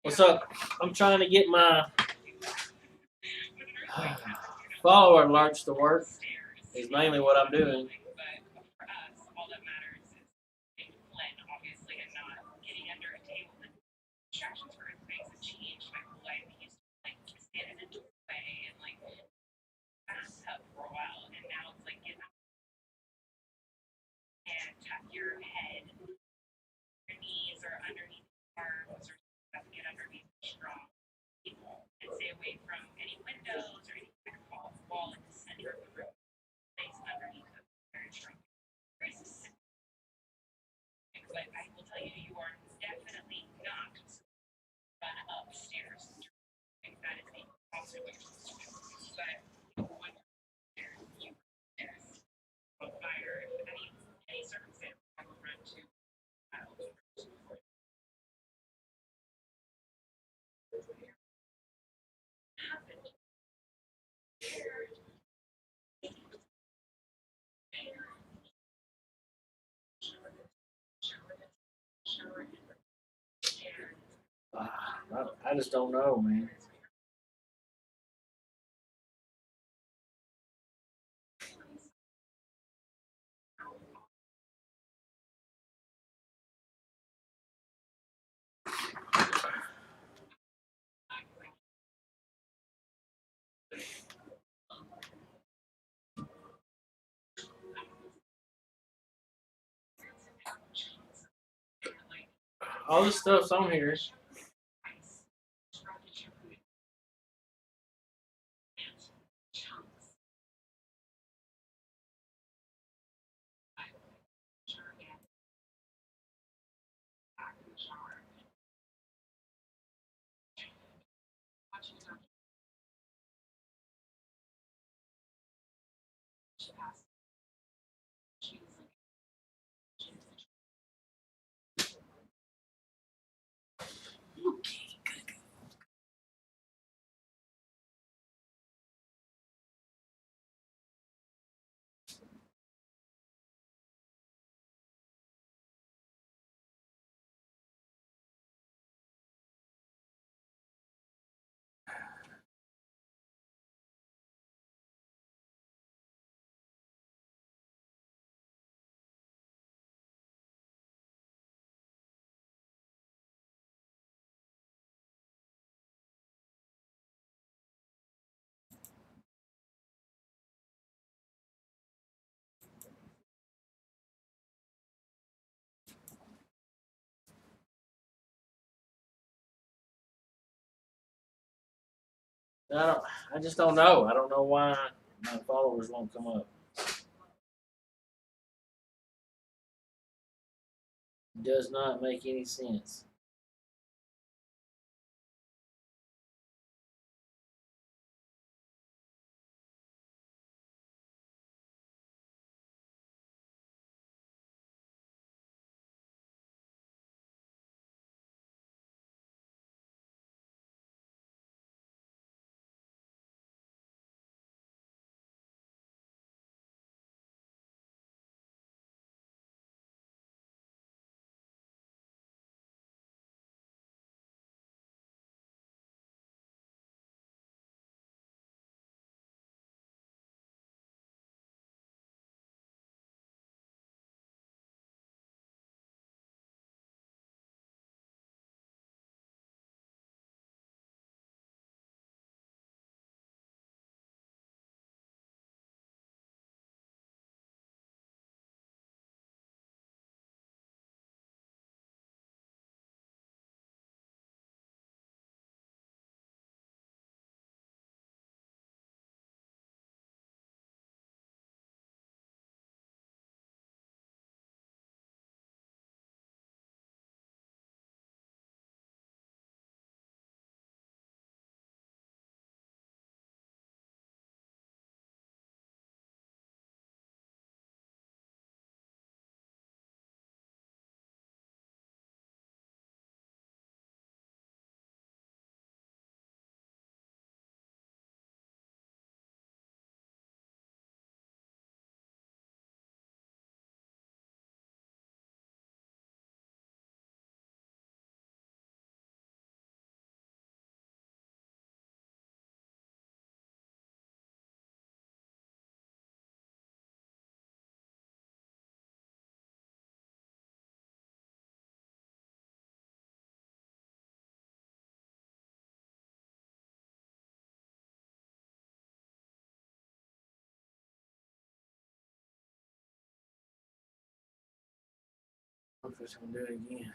What's up? I'm trying to get my follower alerts to work. Is mainly what I'm doing. I just don't know, man. All this stuff's on here. I don't. I just don't know. I don't know why my followers won't come up. It does not make any sense. If it's gonna do it again.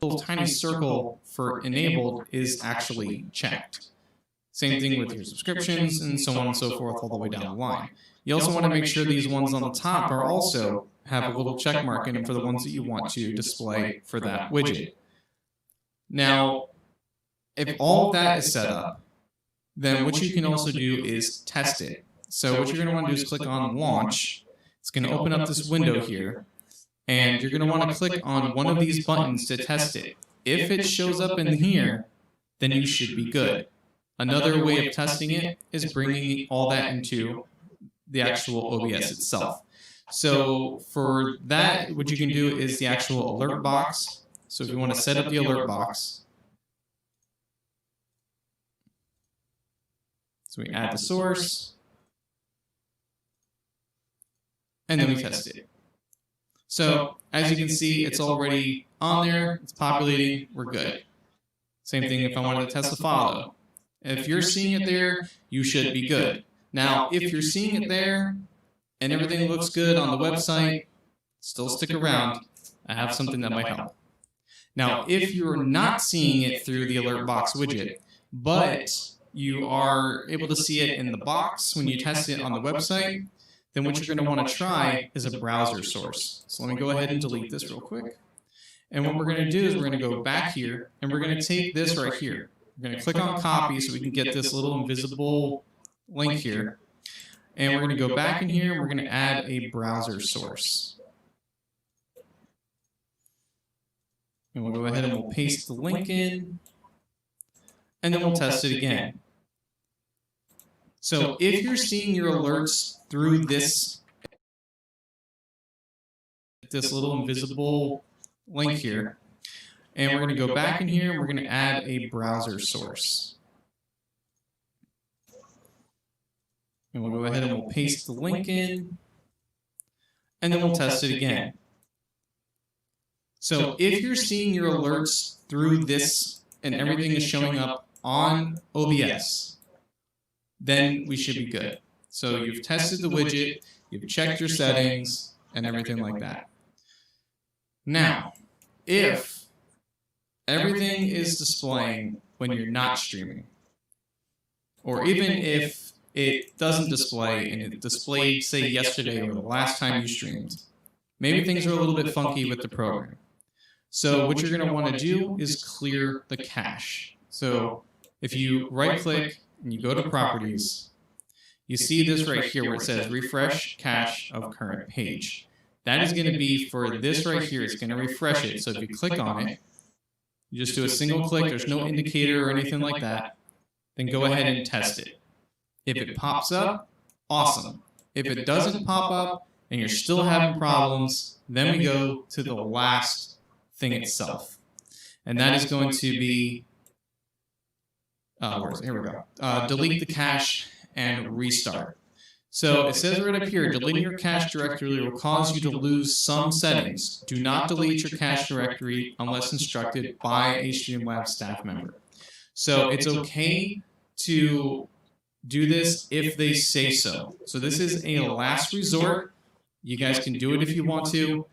Little tiny circle for enabled is actually checked. Same thing with your subscriptions and so on and so forth all the way down the line. You also want to make sure these ones on the top are also have a little check mark in them for the ones that you want to display for that widget. Now, if all of that is set up, then what you can also do is test it. So what you're going to want to do is click on Launch. It's going to open up this window here. And you're going to want to click on one of these buttons to test it. If it shows up in here, then you should be good. Another way of testing it is bringing all that into the actual OBS itself. So for that, what you can do is the actual alert box. So if you want to set up the alert box, so we add the source, and then we test it. So as you can see, it's already on there, it's populating, we're good. Same thing if I wanted to test the follow. If you're seeing it there, you should be good. Now, if you're seeing it there and everything looks good on the website, still stick around. I have something that might help. Now, if you're not seeing it through the alert box widget, but you are able to see it in the box when you test it on the website, then what you're going to want to try is a browser source. So let me go ahead and delete this real quick. And what we're going to do is we're going to go back here, and we're going to take this right here. We're going to click on copy so we can get this little invisible link here. And we're going to go back in here, and we're going to add a browser source. And we'll go ahead and we'll paste the link in, and then we'll test it again. So if you're seeing your alerts through this little invisible link here, and we're going to go back in here and we're going to add a browser source. And we'll go ahead and we'll paste the link in, and then we'll test it again. So if you're seeing your alerts through this and everything is showing up on OBS, then we should be good. So you've tested the widget, you've checked your settings, and everything like that. Now, if everything is displaying when you're not streaming, or even if it doesn't display and it displayed, say, yesterday or the last time you streamed, maybe things are a little bit funky with the program. So what you're going to want to do is clear the cache. So if you right-click and you go to Properties, you see this right here where it says Refresh Cache of Current Page. That is going to be for this right here. It's going to refresh it. So if you click on it, you just do a single click. There's no indicator or anything like that. Then go ahead and test it. If it pops up, awesome. If it doesn't pop up and you're still having problems, then we go to the last thing itself. And that is going to be, where is it? Here we go. Delete the cache and restart. So it says right up here, deleting your cache directory will cause you to lose some settings. Do not delete your cache directory unless instructed by a Streamlabs staff member. So it's okay to do this if they say so. So this is a last resort. You guys can do it if you want to.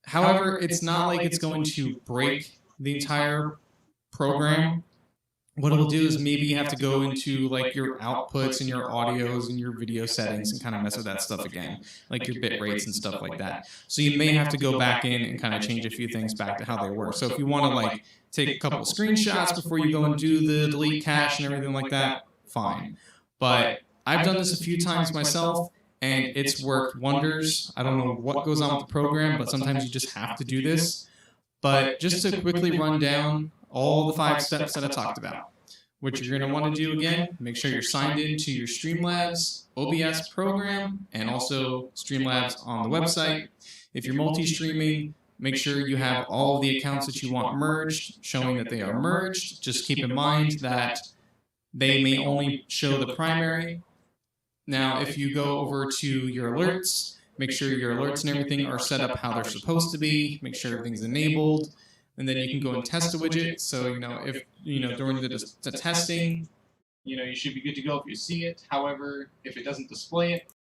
However, it's not like it's going to break the entire program. What it'll do is maybe you have to go into like your outputs and your audios and your video settings and kind of mess with that stuff again, like your bit rates and stuff like that. So you may have to go back in and kind of change a few things back to how they were. So if you want to like take a couple of screenshots before you go and do the delete cache and everything like that, fine. But I've done this a few times myself, and it's worked wonders. I don't know what goes on with the program, but sometimes you just have to do this. But just to quickly run down all the 5 steps that I talked about. What you're going to want to do again, make sure you're signed into your Streamlabs OBS program and also Streamlabs on the website. If you're multi-streaming, make sure you have all the accounts that you want merged, showing that they are merged. Just keep in mind that they may only show the primary. Now, if you go over to your alerts, make sure your alerts and everything are set up how they're supposed to be. Make sure everything's enabled. And then you can go and test the widget. So, if, during the testing, you should be good to go if you see it. However, if it doesn't display it,